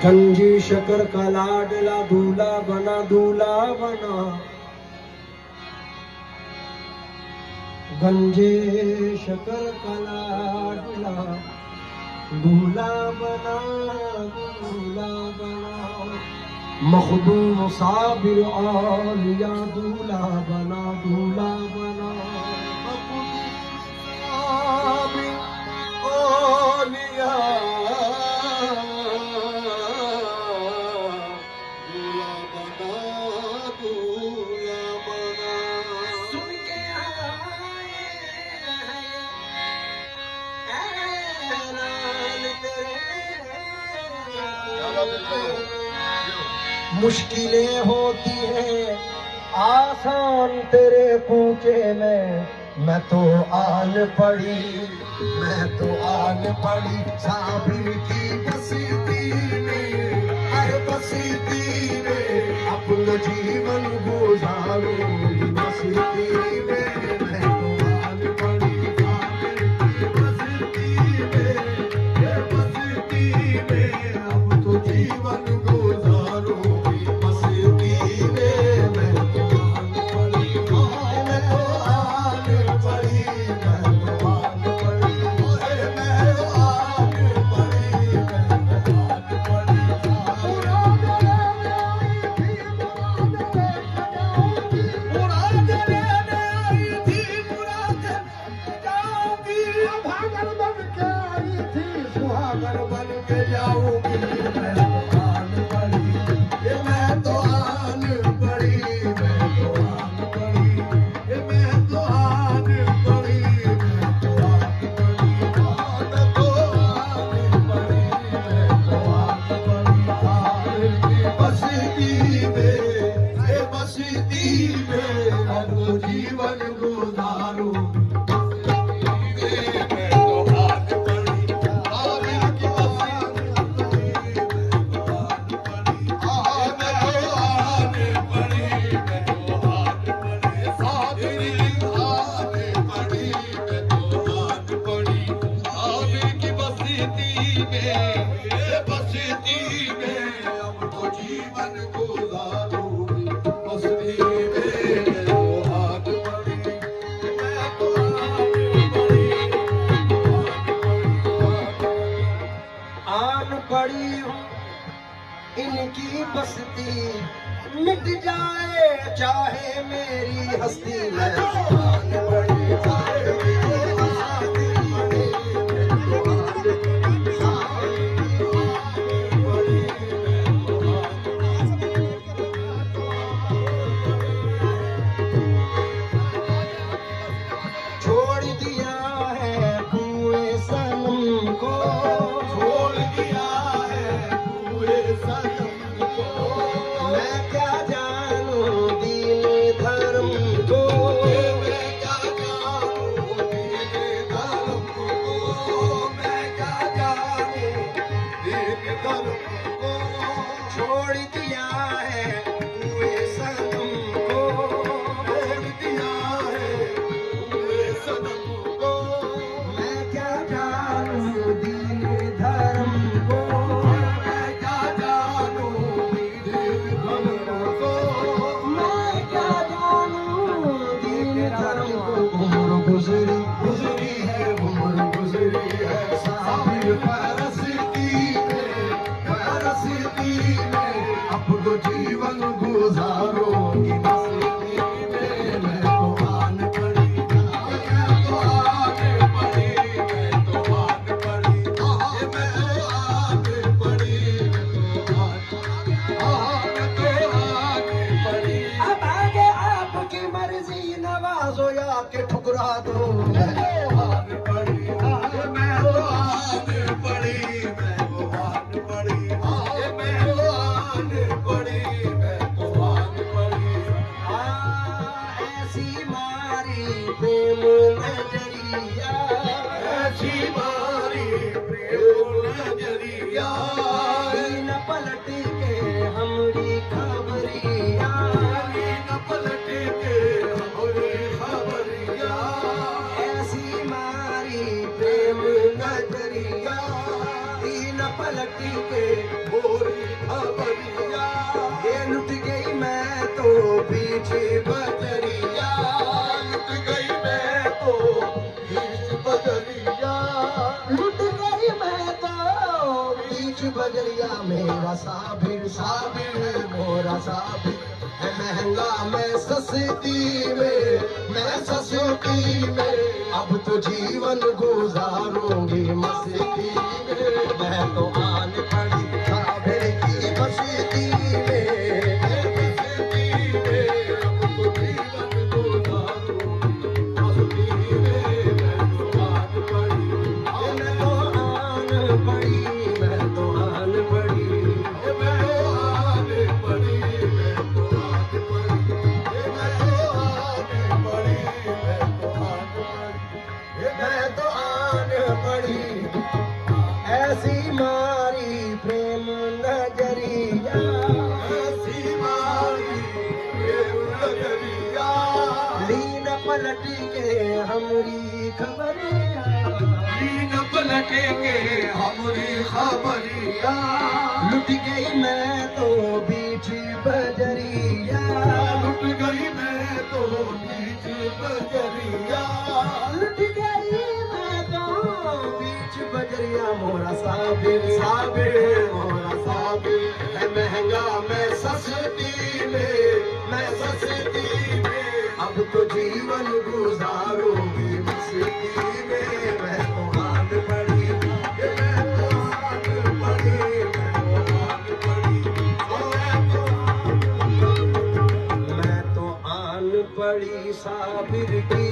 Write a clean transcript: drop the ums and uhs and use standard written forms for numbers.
गंजी शकर का लाडला दूल्हा बना, दूल्हा बना। गंजे शकर का लाडला दूल्हा बना, दूल्हा बना। मखदूम साबिर औलिया दूल्हा बना, दूल्हा बना। साबिर औलिया मुश्किलें होती हैं आसान तेरे कूचे में। मैं तो आन पड़ी, मैं तो आन पड़ी साबिर की बस्ती में। हर बस्ती में अपना जीवन गुजारो बस्ती में। मैं तो आन पड़ी साबिर की बस्ती में, बस्ती में अब तो जीवन गुजारो। इनकी बस्ती मिट जाए चाहे मेरी हस्ती। छोड़ दिया है कुएं सनम को, छोड़ दिया है कुएं सनम को। मैं क्या जानूं दीन धर्म को, मैं क्या जानूं दीन धर्म को। मैं क्या जानूं दीन धर्म को। छोड़ दिया है कुएं सनम को, छोड़ दिया है कुएं सनम को। मैं क्या जानूं दीन धर्म को, मैं क्या जानूं दीन धर्म को। मैं क्या जानूं दीन धर्म को। उम्र गुजरी गुजरी है, उम्र गुजरी है साबिर परस्ती में, परस्ती में अब तो जीवन गुजारो बस्ती में। मैं तो आन पड़ी, मैं तो आन पड़ी, मैं तो आन पड़ी, मैं तो आन पड़ी, मैं तो आन पड़ी। अब आगे आपकी मर्जी, नवाजो या के ठुकरा दो। मैं तो आन पड़ी, मैं तो आन पड़ी, मैं तो आन पड़ी, मैं तो आन पड़ी, मैं तो आन पड़ी। ऐसी मारी प्रेम नजरिया, ऐसी मारी प्रेम नजरिया। न पलट के हमरी खबरिया, न पलट के हमरी खबरिया। ऐसी मारी प्रेम नजरिया, न पलट के बीच बजरिया लुट गई मैं तो बीच बजरिया लुट गई मैं तो बीच बजरिया मेरा साबिर साबिर मोरा साबिर है महंगा मैं सस्ती में अब तो जीवन गुजारूंगी मस्ती में मैं तो आन पड़ी साबिर की मस्ती में अब तो जीवन गुजारूंगी मस्ती में मैं तो आन पड़ी मैं तो आन पड़ी मैं तो आन पड़ी मैं तो आन पड़ी मैं तो आन पड़ी मैं तो आन पड़ी ऐसी मारी प्रेम नजरिया ऐसी मारी प्रेम नजरिया लीन पलट के हमरी खबरिया लीन पलटेंगे हमरी खबरिया लुट गई मैं तो बीच बजरिया लुट गई मैं तो बीच बजरिया लुट गई मैं तो बीच बजरिया मोरा साबिर साबिर मोरा साबिर है महंगा मैं सस्ती में अब तो जीवन गुजारूंगी मस्ती में मैं तो आन पड़ी मैं तो आन पड़ी मैं तो आन पड़ी साबिर की